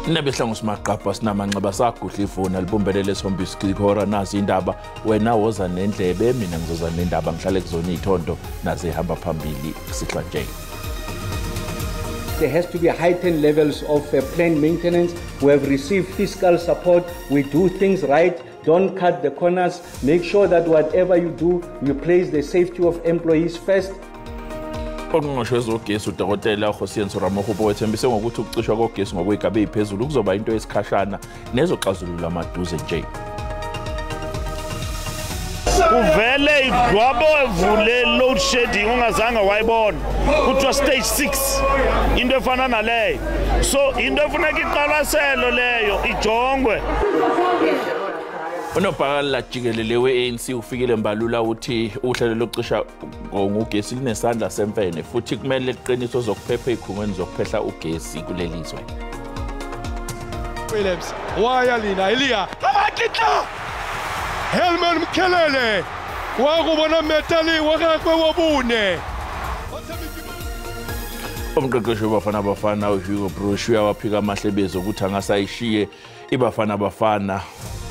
Nebehlangu simaqapha sinamanxeba sagudla ifoni alibumbelele esombisi khora nazi indaba wena woza nendlebe mina ngizoza nendaba ngihlale kuzona ithondo naze ihamba phambili sihlwa nje. There has to be heightened levels of planned maintenance. We have received fiscal support. We do things right. Don't cut the corners. Make sure that whatever you do, you place the safety of employees first. Ongqongqoshe wezogesi uDokotela Khosiyenso Ramogopo wethembise ngokuthi ukucishwa kogesi ngokwegabe iphezulu kuzoba into esikhashana nezoxazulula amaduze nje. Kuvele igwabo evule load shedding ungazange wayibona kuthiwa stage 6 into efana naleyo, so into efuneka iqalaselo leyo ijongwe. Unobhala jikelele we-ANC ufikile mbalula uthi uhlelo lokucisha ngogesi linesandla semfene futhi kumele liqiniso zokuphepha ezikhungweni zokuphehla ugesi kulelizwe. Williams wayalina Elia amakitla Helman Mkelele wakubona metali wakakwe wabune. Umqeqeshi wabafana uHugo Brosh uyawaphika amahlebezo ukuthi angasayishiye ibafana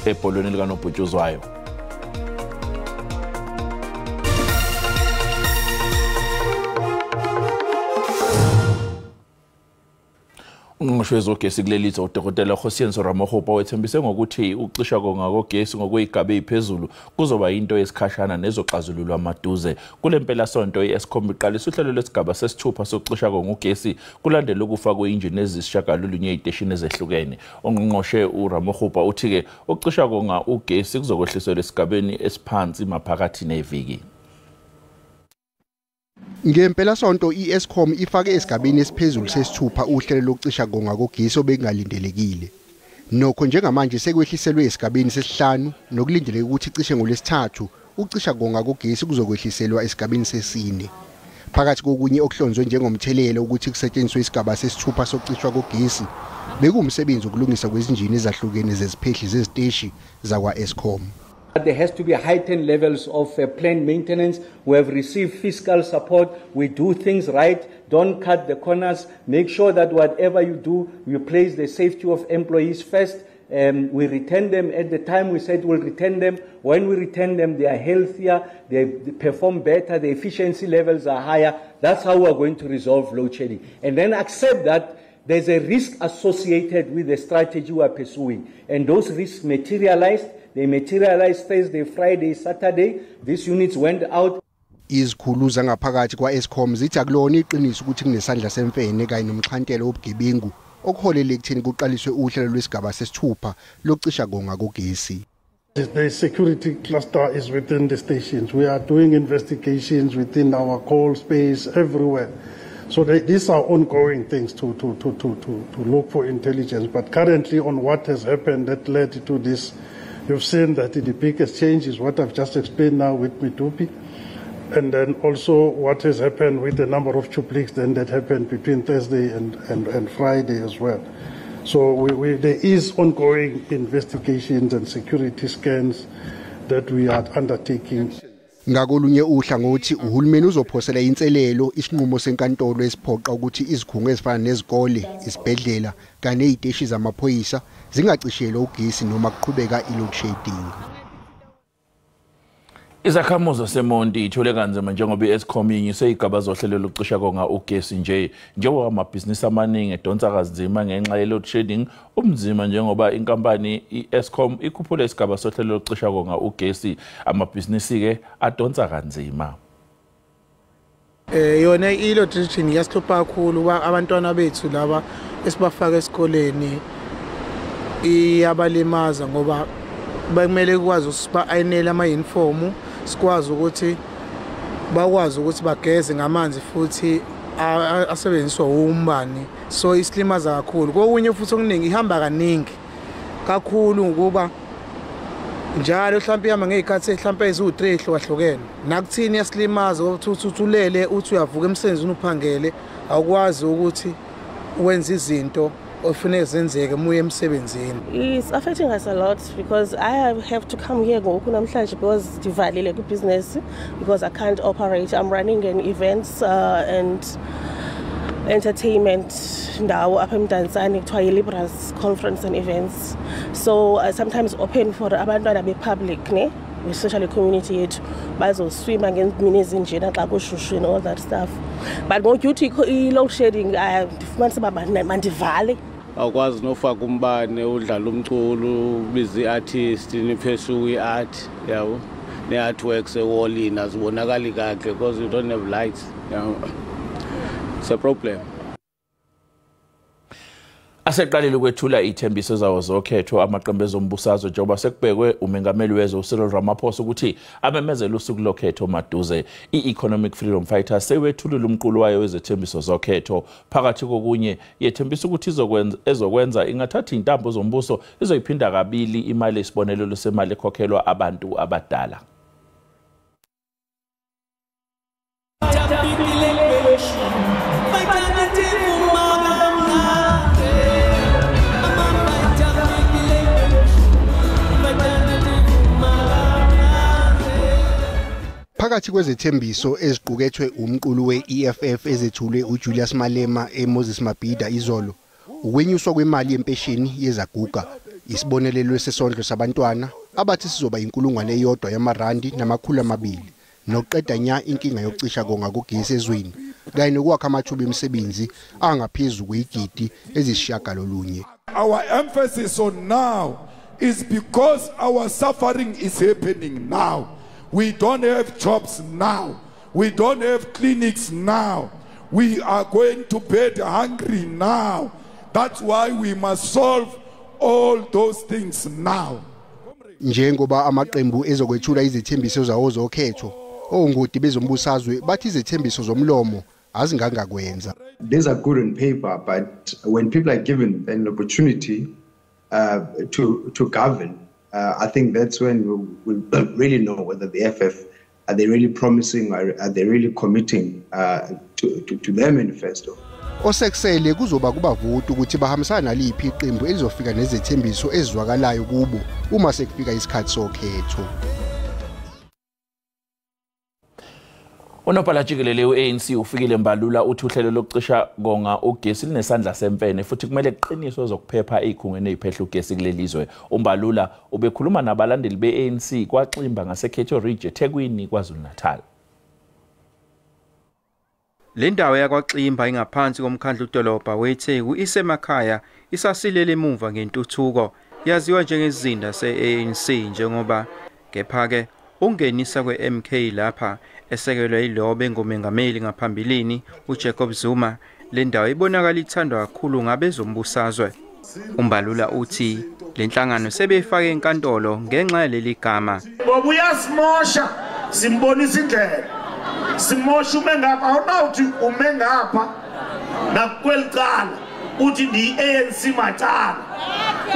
ebholweni likanobhutshuzwayo. Ungqongqoshe wezogesi kulelizwe uDokotela Khosiyenso Ramogopo wethembise ngokuthi ukucisha ngogesi ngokwegabe iphezulu kuzoba into esikhashana nezoxazululwa amaduze. Kule mpela sonto iEskom iqalisa uhlelo lwesigaba sesithupha sokucisha ngogesi kulandela ukufa kweinjini ezisishagalolunye eziteshini ezehlukene. Ungqongqoshe uRamogopo uthi ke ukucisha ngogesi kuzokwehliselwa esigabeni esiphansi maphakathi neviki. Ngempela sonto iEskom ifake esigabeni esiphezulu sesithupha uhlelo lokucisha ngogesi obengalindelekile. Nokho njengamanje sekwehliselwe esigabeni sesihlanu nokulindeleke ukuthi icishe ngolesithathu ukucisha ngogesi kuzokwehliselwa esigabeni sesine. Phakathi kokunye okuhlonzwe njengomthelelo ukuthi kusetshenziswe isigaba sesithupha sokucishwa kogesi bekuwumsebenzi wokulungisa kwezinjini ezahlukene zeziphehli zeziteshi zakwaEskom. There has to be heightened levels of planned maintenance. We have received fiscal support. We do things right. Don't cut the corners. Make sure that whatever you do, you place the safety of employees first. We return them at the time we said we'll return them. When we return them, they are healthier, they perform better, the efficiency levels are higher. That's how we're going to resolve load shedding. And then accept that there's a risk associated with the strategy we're pursuing. And those risks materialized. They materialized Thursday, Friday, Saturday. These units went out. Izikhulu zangaphakathi kwaEskom zithi akulona iqiniso ukuthi kunesandla semfene kanye nomxhantelo obugebengu okuholele ekutheni kuqaliswe uhlelo lwesigaba sesithupha lokucisha ngogesi. The security cluster is within the stations. We are doing investigations within our coal space everywhere. So these are ongoing things to look for intelligence. But currently on what has happened that led to this, you've seen that the biggest change is what I've just explained now with Mitupi, and then also what has happened with the number of chupliks then that happened between Thursday and Friday as well. So there is ongoing investigations and security scans that we are undertaking. Ngakolunye uhlangothi uhulumeni uzophosela inselelo isinqumo senkantolo esiphoqa ukuthi izikhungo ezifana nezikole, isibhedlela kanye neziteshi zamaphoyisa zingacishelwa ugesi noma kuqhubeka i-load shedding. Izakhamuzi zaseMonti ithole kanzima njengoba iEskom inyise igaba zohlelo lokucisha ngogesi njengoba amabhizinisi amaningi edonsa kanzima ngenxa ye-load shedding umzima njengoba inkampani iEskom ikhuphule isigaba sohlelo lokucisha ngogesi amabhizinisi ke adonsa kanzima. Yona i-load shedding yasihlupha kakhulu abantwana bethu laba esibafaka esikoleni iyabalimaza ngoba bekumele kwazi usiba ayinela ama-uniform sikwazi ukuthi bakwazi ukuthi bageze ngamanzi futhi asebenziswa umbani, so isilimaza kakhulu. Kokunye futhi okuningi ihamba kaningi kakhulu ngoba njalo mhlawumbe ihamba ngezikhathi mhlawumbe eziwu3 ehlukahlukene. Nakuthini yasilimaza ukuthi uthulele uthi uyavuka emsebenzini uphangele awukwazi ukuthi wenze izinto ofuneka zenzeke muye emsebenzini. It's affecting us a lot because I have to come here ngoku namhlanje because divalile ku business because I can't operate. I'm running an events and entertainment ndawo apha eMdantsane kuthiwa yiLibras conference and events. So sometimes open for abantwana be public, ne? Especially community yethu bazoswim ngemini ezinjena xa kushushu and all that stuff. But ngokuthi i-load shedding ndifumanisa uba mandivale. Awukwazi nofaka umbane udlala umculo ubiza i-artist niphesuka i-art yabo ne-artworks ewallini azibonakali kahle because you don't have lights. It's a problem. Aseqalile ukwethula ithembiso zawo zokhetho amaqembu ezombusazwe njengoba sekubhekwe umengameli wezwe uCyril Ramaphosa ukuthi amemezela usuku lokhetho maduze. I-Economic Freedom Fighters sewethulile umqulo wayo wezethembiso zokhetho phakathi kokunye yethembisa ukuthi ezokwenza ingathatha intambo zombuso izoyiphinda kabili imali esibonelelo semali ekhokhelwa abantu abadala. Phakathi kwezethembiso eziqukethwe umqulu we-EFF ezethulwe uJulius Malema eMoses Mabhida izolo, ukwenyuswa kwemali yempesheni yezaguga, isibonelelo sesondlo sabantwana abathi sizoba inkulungwane yamarandi namakhulu 200, nokuqeda nya inkinga yokucisha konga kugesi ezweni, kanye nokwakha amathuba emisebenzi angaphezulu kwezigidi ezisishiyagalolunye. Our emphasis on now is because our suffering is happening now. We don't have jobs now. We don't have clinics now. We are going to bed hungry now. That's why we must solve all those things now. Njengoba amaqembu ezokwethula izithembiso zawo zokhetho, ongoti bezombusazwe bathi izithembiso zomlomo azingangakwenza. These are good on paper, but when people are given an opportunity to govern, I think that's when we'll really know whether the FF, are they really promising, are they really committing to their manifesto. Osekusele kuzoba kubavoti ukuthi bahambisana naliphi iqembu elizofika nezethembiso ezizwakalayo kubo uma sekufika isikhathi sokhetho. Unophala jikelele u-ANC ufikile Mbalula uthi uhlelo lokucisha konga ugesi linesandla sempene futhi kumele kuqiniswe zokuphepha ezikhungweni eziphehla ugesi kulelizwe. uMbalula ubekhuluma nabalandeli be-ANC kwaXimba ngaseKhetho Ridge eThekwini KwaZulu-Natal. Le ndawo yakwaXimba ingaphansi komkhandlu udolobha weTheku isemakhaya isasilele emuva ngentuthuko yaziwa njengezinda se-ANC njengoba kepha-ke ungenisa kwe-MK lapha esekelwe yilobe ngomengameli ngaphambilini uJacob Zuma. Le ndawo ibonakala ithandwa kakhulu ngabezombusazwe. uMbalula uthi le nhlangano sebeyifake enkantolo ngenxa yaleli gama. Ngoba uyasimosha simbonisa indlela. Simosha umengapha awunawuthi umengapha nakwelicala uthi ndi ANC macala.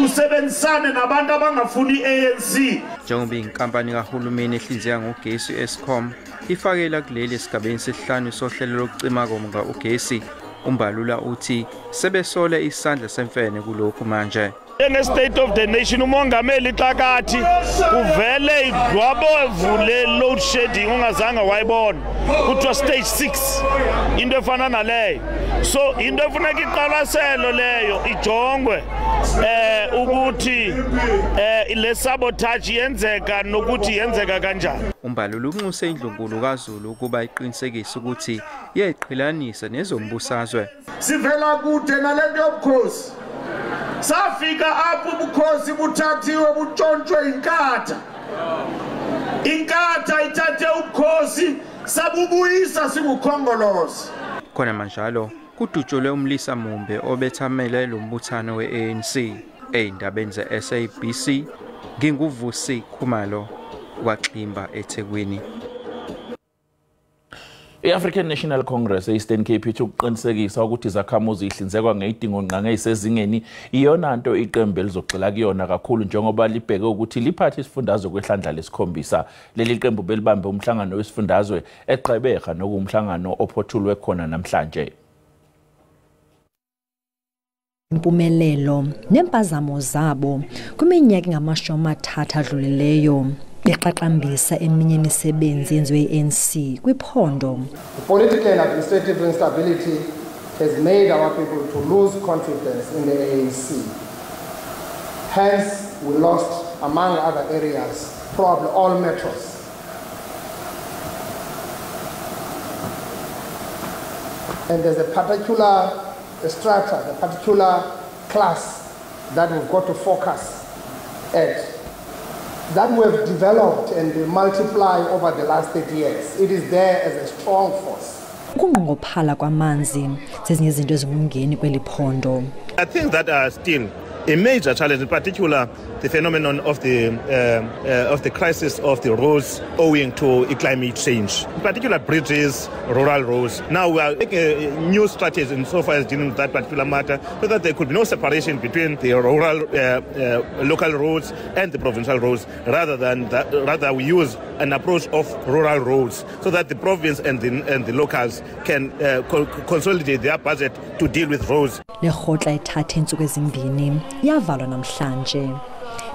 Usebenzisane nabantu abangafuni ANC. Njengoba inkampani kahulumeni ehlinzeka ngogesi Eskom ifakela kuleli esigabeni sesihlanu sohlelo lokucima konga ugesi, uMbalula uthi sebesola isandla semfene kulokhu manje. State of the nation umongameli xakathi kuvele igwabo evule load shedding ungazange wayibona kuthiwa stage 6 into efana naleyo. So into efuneka iqalaselo leyo ijongwe ukuthi le sabotage yenzeka nokuthi yenzeka kanjani. uMbalula unxuse indlunkulu kaZulu ukuba iqinisekise ukuthi iyayiqhelanisa nezombusazwe. Sivela kude nalento yobukhosi. Safika apho ubukhosi buthathiwe butshontshwe inkatha. Inkatha ithathe ubukhosi sabubuyisa sibukhongolozi. Khona manjalo kudutshulwe umlisa Mumbe obethamela lo mbuthano we-ANC ey'ndabeni ze-SABC. Nginguvusi Khumalo kwaXimba eThekwini. I-African National Congress e-Eastern Cape ithi ukuqinisekisa ukuthi izakhamuzi ihlinzekwa ngezidingo nqanqe ezisezingeni iyona nto iqembu elizogxila kuyona kakhulu njengoba libheke ukuthi liphathe isifundazwe kwehlandla lesikhombisa. Leli qembu belibambe umhlangano wesifundazwe eGqeberha nokumhlangano ophothulwe khona namhlanje. Impumelelo nempazamo zabo kuminyaka engama-30 adlulileyo beqaqambisa eminye imisebenzi yenziwe yi-ANC kwiphondo. The political and administrative instability has made our people to lose confidence in the ANC. Hence, we lost, among other areas, probably all metros. And there's a particular strata, a particular class that we've got to focus at, that we have developed and multiplied over the last 30 years. It is there as a strong force. Ukunqongophala kwamanzi zezinye izinto ezingumngeni kweli phondo. I think that are still a major challenge, in particular the phenomenon of the crisis of the roads owing to climate change, in particular bridges, rural roads. Now we are making new strategies in so far as dealing with that particular matter, so that there could be no separation between the rural local roads and the provincial roads, rather we use an approach of rural roads, so that the province and the locals can consolidate their budget to deal with roads. Lekgotla ethatha iintsuku ezimbini yavalwa namhlanje.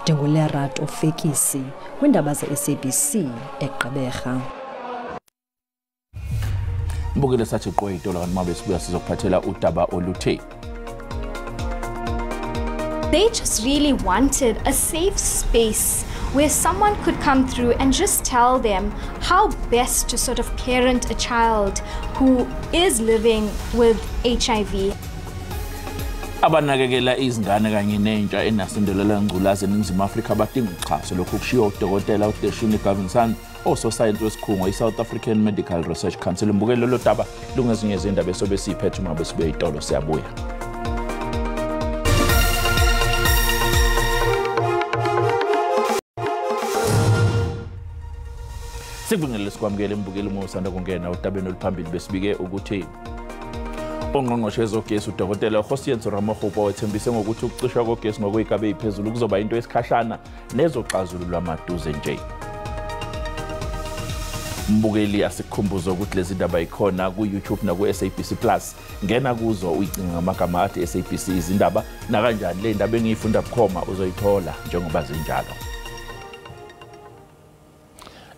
Ndingulerat Ofekisi kwindaba ze-SABC eGqeberha. Mbukile sathi qoyito la kanti mabe sibuya sizokuphathela udaba oluthe. They just really wanted a safe space where someone could come through and just tell them how best to sort of parent a child who is living with HIV. Abanakekela izingane kanye nentsha enasindelela ngculazi eNingizimu Afrika badinga uxhaso lokhu kushiwo udokotela uDeshini Gavinsan ososayensi wesikhungo iSouth African Medical Research Council. Mbukelo lo daba lungezinye izindaba esobe siphethe uma besibe itolo siyabuya. Sikubongela sikwamukele imbukelo umosanda kungena udabeni oluphambili besibike ukuthi ongqongqoshe wezogesi udokotela uHosiyenso Ramakgopa wethembise ngokuthi ukucishwa kogesi ngokuyikabe iphezulu kuzoba into esikhashana nezoxazululwa amaduze nje. Mbukeli asikhumbuzo ukuthi lezi ndaba ikhona ku YouTube na ku SABC Plus. Ngena kuzo uyicinga ngamagama athi SABC izindaba na kanjani le ndaba engiyifunda bukhoma uzoyithola njengoba zinjalo.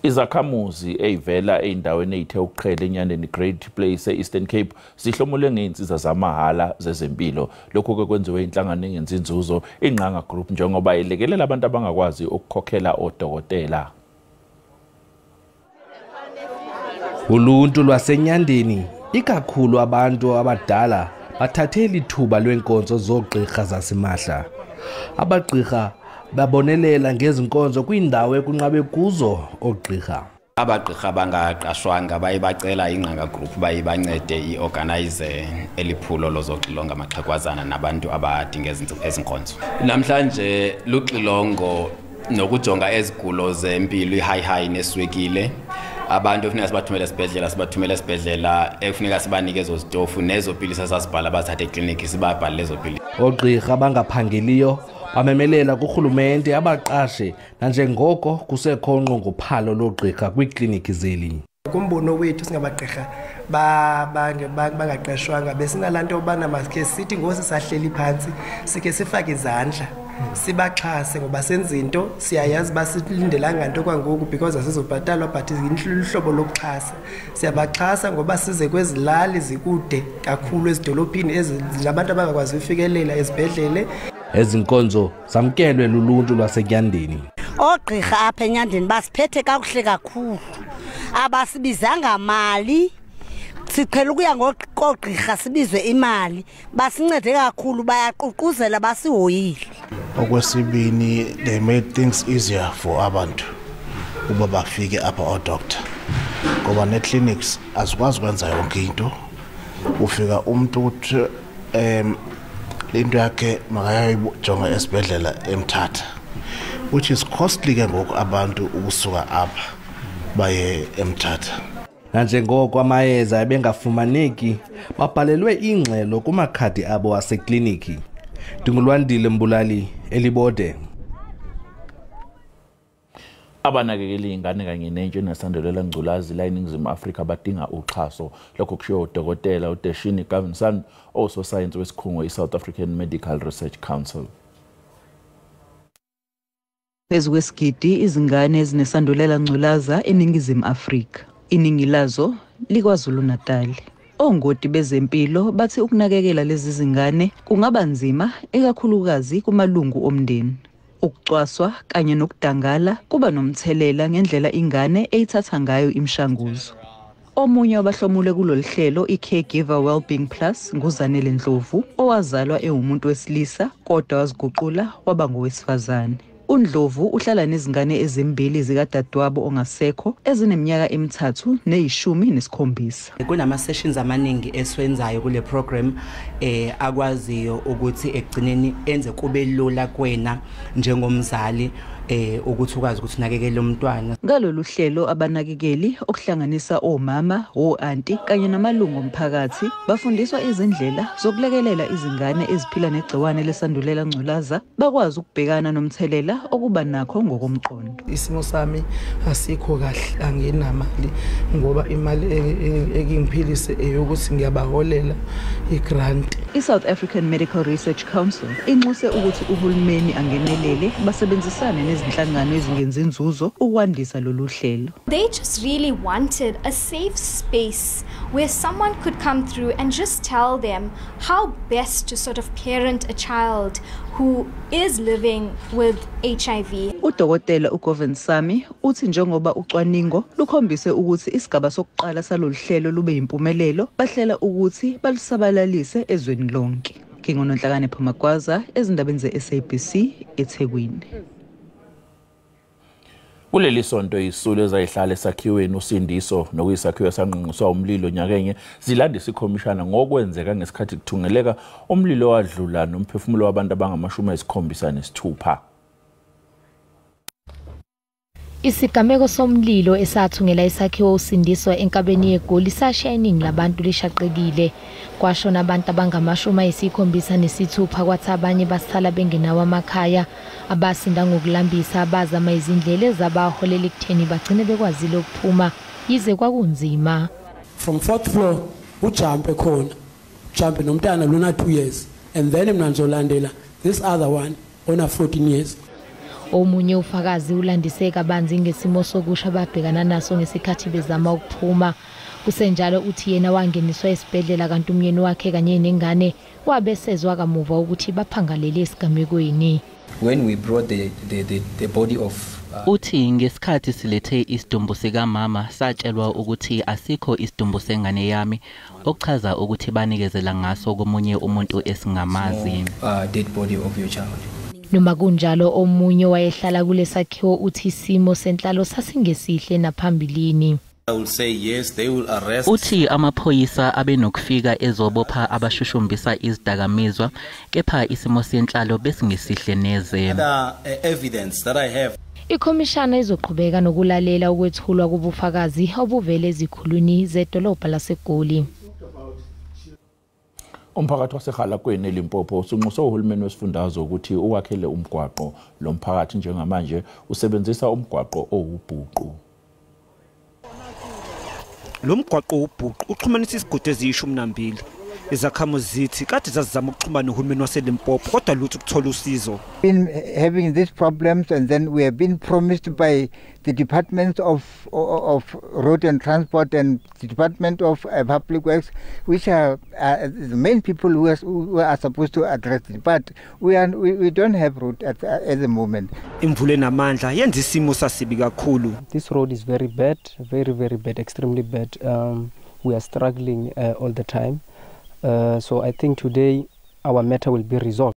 Izakhamuzi eyivela eindaweni eyithe ukuqhela enyandeni Great Place eEastern Cape sihlomule ngeinsiza zamahala zezempilo. Lokho ke kwenziwe inhlangano engenzi inzuzo iNqanga Group njengoba ilekelela abantu abangakwazi ukukhokhela odokotela. Uluntu lwasenyandeni ikakhulu abantu abadala bathathela ithuba lwenkonzo zogqirha zasimahla. Abagqirha babonelela ngezinkonzo kwindawo ekunqabe kuzo ogqirha. Abagqirha bangaqashwanga bayibacela iNqanga Group bayibancede iorganize eliphulo lozoxilonga amaxhegwazana nabantu abadinga ezinkonzo. Namhlanje luxilongo nokujonga ezigulo zempilo ihigh neswekile. Abantu kufuneka sibathumele esibhedlela ekufuneka sibanike ezo zitofu nezo pilisi sasibhala bazathe ekliniki sibabhalele ezo pilisi. Ogqirha bangaphangeliyo bamemelela kurhulumente abaqashe nanjengoko kusekho unqongophalo logqirha kwikliniki zeli. Kumbono wethu singabagqirha bangaqeshwanga besingalanto obana maske sithi ngosisahleli phansi sike sifake izandla sibaxhase ngoba senza into siyayazi basilindelanga nto kwangoku because asizobhatalwa but ihlobo lokuxhasa siyabaxhasa ngoba size kwezilali zikude kakhulu ezidolophini ezabantu abangakwazi ufikelela ezibhedlele. Ezinkonzo zamkelwe luluntu lwasenyandeni. Ogqirha apha enyandeni basiphethe kakuhle kakhulu. Abasibizanga mali. Siqhela ukuya ngogqirha sibizwe imali. Basincede kakhulu bayaququzela basihoyile. Okwesibini they made things easier for abantu uba bafike apha odoctor. Ngoba neclinics azikwazi ukwenza yonke into. Ufika umuntu uthi into yakhe makayayijonga esibhedlela eMthatha, which is costly ke ngoku abantu ukusuka apha baye eMthatha. Nanjengoko amayeza ebengafumaneki babhalelwe ingxelo kumakhadi abo asekliniki. Ndingulwandile Mbulali Elibode. Abanakekeli ingane kanye nentsha enasandelela ngculazi la eNingizimu Afrika badinga uxhaso. Lokho kushiwo udokotela uDeshini Gavinsan ososayensi wesikhungo iSouth African Medical Research Council. Phezu kwesigidi izingane ezinesandulela ngculaza eNingizimu Afrika. Iningi lazo liKwaZulu Natal. Ongoti bezempilo bathi ukunakekela lezi zingane kungaba nzima ekakhulukazi kumalungu omndeni. ukucwaswa kanye nokudangala kuba nomthelela ngendlela ingane eyithatha ngayo imishanguzo. Omunye wabahlomule kulolu hlelo i-Caregiver Wellbeing Plus nguZanele Ndlovu owazalwa ewumuntu wesilisa kodwa waziguqula waba ngowesifazane. uNdlovu uhlala nezingane ezimbili zikadadewabo ongasekho ezineminyaka emithathu ne17. Kunama sessions amaningi eswenzayo kule program akwaziyo ukuthi ekugcineni enze kube lula kwena njengomzali ukuthi ukwazi ukuthi unakekele umntwana. Ngalolu hlelo abanakekeli okuhlanganisa omama, o-aunty kanye namalungu omphakathi bafundiswa izindlela zokulekelela izingane eziphila negciwane lesandulela ngculaza bakwazi ukubhekana nomthelela okuba nakho ngokomqondo. Isimo sami asikho kahle, anginamali ngoba imali engiphilise eyokuthi ngiyabaholela igrant. I-South African Medical Research Council inxuse ukuthi uhulumeni angenelele basebenzisane nezinhlangano ezingenzi inzuzo ukwandisa lolu hlelo. They just really wanted a safe space where someone could come through and just tell them how best to sort of parent a child who is living with HIV. Udokotela uGovan Sami uthi njengoba ucwaningo lukhombise ukuthi isigaba sokuqala salolu hlelo lube impumelelo, bahlela ukuthi balisabalalise ezweni lonke. Ngingononhlakane Phumagwaza ezindabeni ze-SABC eThekwini. Kuleli sonto isizulu ezayihlala esakhiweni usindiso nokuyisakhiwo sanqunqiswa umlilo nyakenye zilandisa ikhomishana ngokwenzeka ngesikhathi kuthungeleka umlilo wadlula nomphefumulo wabantu abangama76. Isigameko somlilo esathungela isakhiwo usindiswa enkabeni yeGoli sashiya iningi labantu lishaqekile. Kwashona abantu abangama76 kwathi abanye basala bengenawo amakhaya. Abasinda ngokulambisa abazama izindlela ezabaholela ekutheni bagcine bekwazile ukuphuma yize kwakunzima. From 4th floor ujump khona. Jump nomntana lona 2 years and then mina ngizolandela this other one ona 14 years. Omunye ufakazi ulandiseka banzi ngesimo sokusha babhekana naso ngesikhathi bezama ukuphuma. Kusenjalo uthi yena wangeniswa esibhedlela kanti umyeni wakhe kanye nengane wabesezwa kamuva ukuthi baphangalele esigamekweni. When we brought the body of uthi ngesikhathi silethe isidumbu sika mama satshelwa ukuthi asikho isidumbu sengane yami okuchaza ukuthi banikezela ngaso komunye umuntu esingamazi. Dead body of your child. Noma kunjalo omunye wayehlala kulesakhiwo uthi isimo senhlalo sasingesihle naphambilini. I will say yes, they will arrest. Uthi amaphoyisa abenokufika ezobopha abashushumbisa izidakamizwa kepha isimo senhlalo besingesihle neze. Evidence that I have. Ikhomishana izoqhubeka nokulalela ukwethulwa kubufakazi obuvele ezikhulwini zedolobha laseGoli. Umphakathi waseGalakweni eLimpopo usunxuse uhulumeni wesifundazwe ukuthi uwakhele umgwaqo lo mphakathi njengamanje usebenzisa umgwaqo owubhuqu. Lo mgwaqo owubhuqu uxhumanisa isigodi eziyishumi-2. Izakhamuzi zithi kade zazizama ukuxhumana nohulumeni waseLimpopo kodwa lutho ukuthola usizo. Been having these problems and then we have been promised by the Department of Road and Transport and the Department of Public Works, which are the main people who are supposed to address it, but we don't have road at the moment. Imvula enamandla yenza isimo sasibi kakhulu. This road is very bad, very bad, extremely bad. We are struggling all the time. So I think today our matter will be resolved.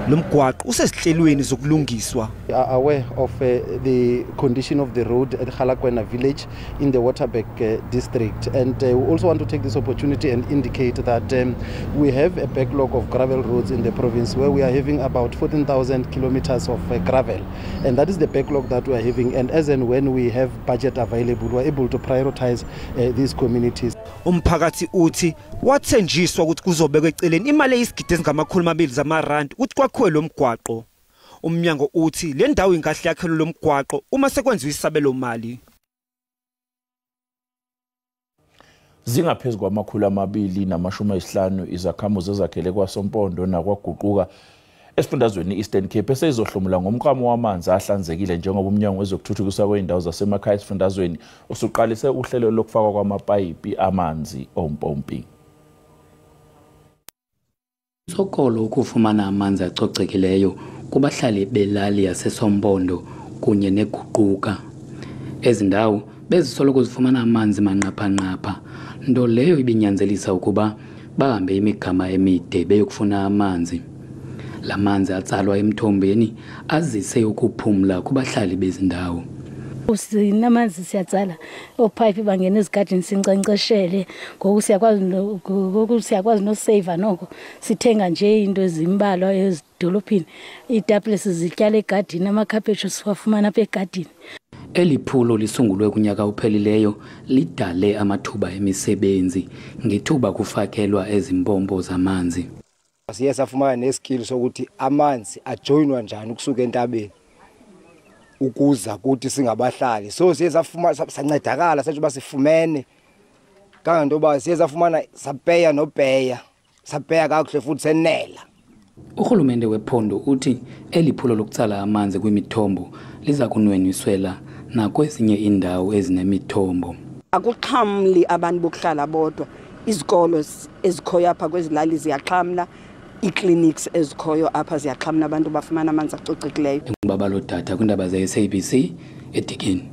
Lomgwaqo usesihlelweni zokulungiswa. We are aware of the condition of the road at Galakweni village in the Waterberg district, and we also want to take this opportunity and indicate that we have a backlog of gravel roads in the province where we are having about 14,000 kilometers of gravel, and that is the backlog that we are having, and as and when we have budget available we are able to prioritize these communities. Umphakathi uthi wathenjiswa ukuthi kuzobekwa eceleni imali eyisigidi ezingama200 zamarandi ukuthi kwakhiwe lo mgwaqo. Umnyango uthi le ndawo ingahle yakhelwe lo mgwaqo uma sekwenziwa isabelo mali. Zingaphezulu kwama250 izakhamuzi ezakhele kwaSompondo nakwaguquka esifundazweni Eastern Cape esezohlomula ngomklamo wamanzi ahlanzekile njengoba umnyango wezokuthuthukiswa kweindawo zasemakhaya esifundazweni usuqalise uhlelo lokufakwa kwamapayipi amanzi ompompi. Sokolo ukufumana amanzi acocekileyo kubahlali belali yaseSompondo kunye neGuquka. Ezindawo bezisoloko zifumana amanzi manqapha-nqapha, nto leyo ibinyanzelisa ukuba bahambe imigama emide beyokufuna amanzi. La manzi atsalwa emthombeni azise ukuphumla kubahlali bezindawo. Sinamanzi siyatsala opipe bangena ezigadini sincanceshele ngoku siyakwazi no save noko sithenga nje into ezimbalwa ezidolophini iitapile sizityala egadini amakhaphetshu siwafumana apha egadini. Eli phulo lisungulwe kunyaka uphelileyo lidale amathuba emisebenzi ngethuba kufakelwa ezimpompo zamanzi. Siye safumana neskill sokuthi amanzi ajoinwa njani ukusuka entabeni ukuza kuthi singabahlali. So siye safumana sancedakala sathi basifumene kangantoba siye safumana sapeya nopeya sapeya kakuhle futhi senela. Urhulumente wephondo uthi eli phulo lokutsala amanzi kwimithombo liza kunwenyiswela nakwezinye indawo ezinemithombo. Akuxhamli abantu bokuhlala bodwa, izikolo ezikhoyo apha kwezilali ziyaxhamla, ii-clinics ezikhoyo apha ziyaxhamla abantu bafumana amanzi acocekileyo. Baba lo data kwindaba ze-SABC eDikeni.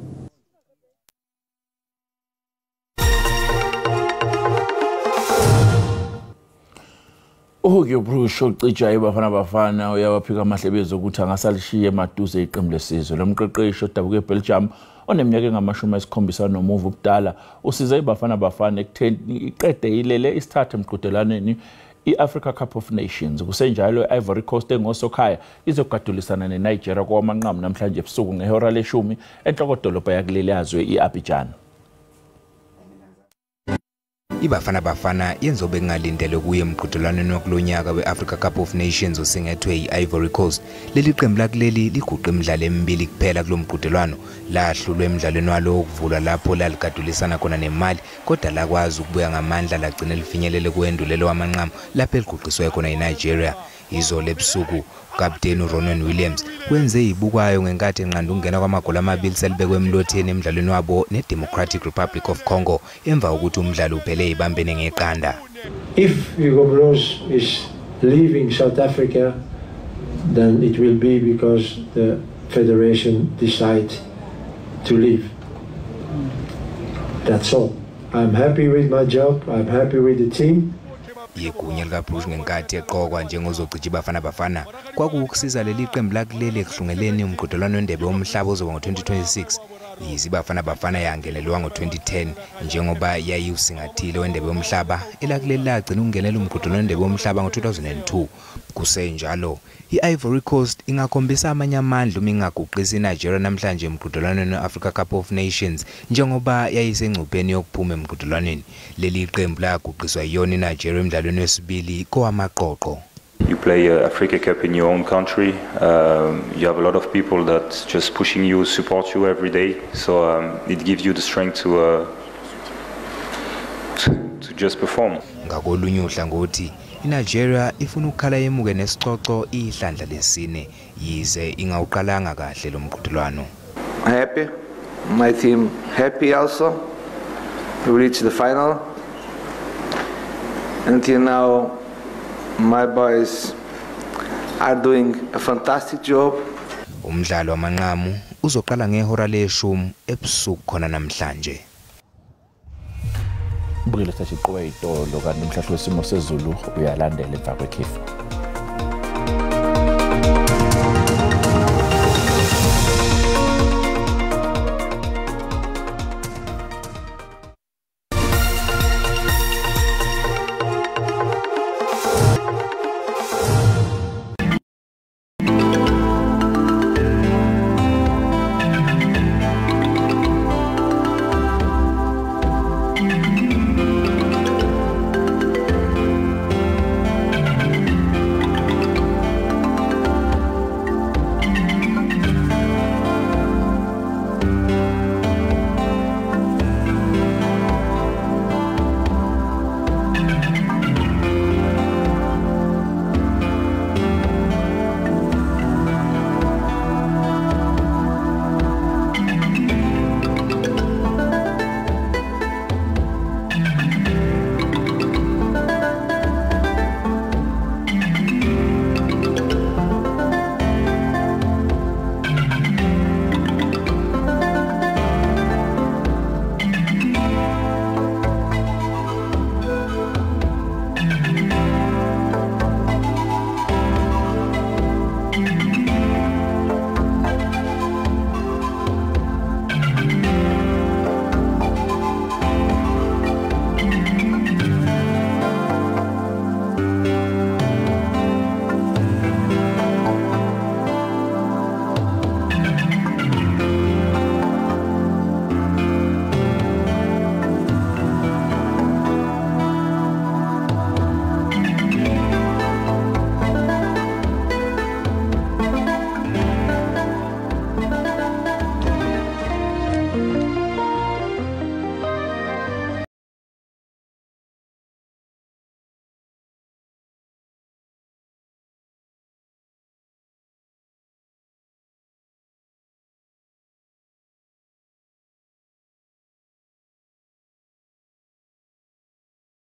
Uhugyo Bruce ocija iBafana Bafana uyawaphika amahlebezi ukuthi angasalishiye maduze iqembu lesizwe. Lo mqeqeshi odabuke eBelgium oneminyaka engama-70 nomuva ubudala usize iBafana Bafana ekutheni iqede ilele isithathe emqhudelaneni i-Africa Cup of Nations. Kusenjalo i-Ivory Coast engosokhaya izogadulisana neNigeria kwamanqamu namhlanje ebusuku ngehora le-10 enhlokodolobha yakuleli yazwe i-Abidjan. iBafana Bafana yenzobe kungalindele kuye emqhudelanweni wakulonyaka we-Africa Cup of Nations osingethwe i-Ivory Coast. Leli qembu lakuleli liguqa imidlalo emibili kuphela kulo mqhudelwano, lahlulwa emidlalweni walo wokuvula lapho laligadulisana khona nemali, kodwa lakwazi ukubuya ngamandla lagcina lifinyelele kuwendulelo wamanqamu lapho eliguqiswe khona iNigeria. Izolo ebusuku uKapteni Ronwen Williams wenze ibukwayo ngenkathi enqanda ukungena kwamagoli amabili selibekwe emlotheni emidlalweni wabo neDemocratic Republic of Congo emva ukuthi umdlalo uphele ibambene ngeqanda. If Hugo Broos is leaving South Africa, then it will be because the federation decide to leave. That's all. I'm happy with my job. I'm happy with the team. Yegunya likaBruce ngenkathi eqokwa njengozocija iBafana Bafana kwakuukusiza leli qembu lakuleli ekuhlungeleni umqhudelwano wendebe womhlaba ozoba ngo-2026. Yize iBafana Bafana yangenelwa ngo-2010 njengoba yayiusingathile wendebe womhlaba, elakuleli lagcina ukungenela umqhudelwano wendebe womhlaba ngo-2002. Kusenjalo i-Ivory Coast ingakhombisa amanye amandla uma ingaguqisa iNigeria namhlanje emqhudelwaneni we-Africa Cup of Nations njengoba yayisengcupheni yokuphuma emqhudelwaneni. Leli qembu laguqiswa yiyona iNigeria emidlalweni wesibili kowamaqoqo. You play Africa Cup in your own country. You have a lot of people that just pushing you, support you every day. So it gives you the strength to just perform. Ngakolunye uhlangothi iNigeria ifuna ukukhala yemuke nesicoco ihlandla lesine yize ingawuqalanga kahle lo mqhudelwano. Happy, my team happy also. We reached the final. Until now, my boys are doing a fantastic job. Umdlalo wamanqamu uzoqala ngehora le-10 ebusuku khona namhlanje. Bukile sathi qoba itolo kanti umhlahlo wesimo sezulu uyalandela emva kwekhefu.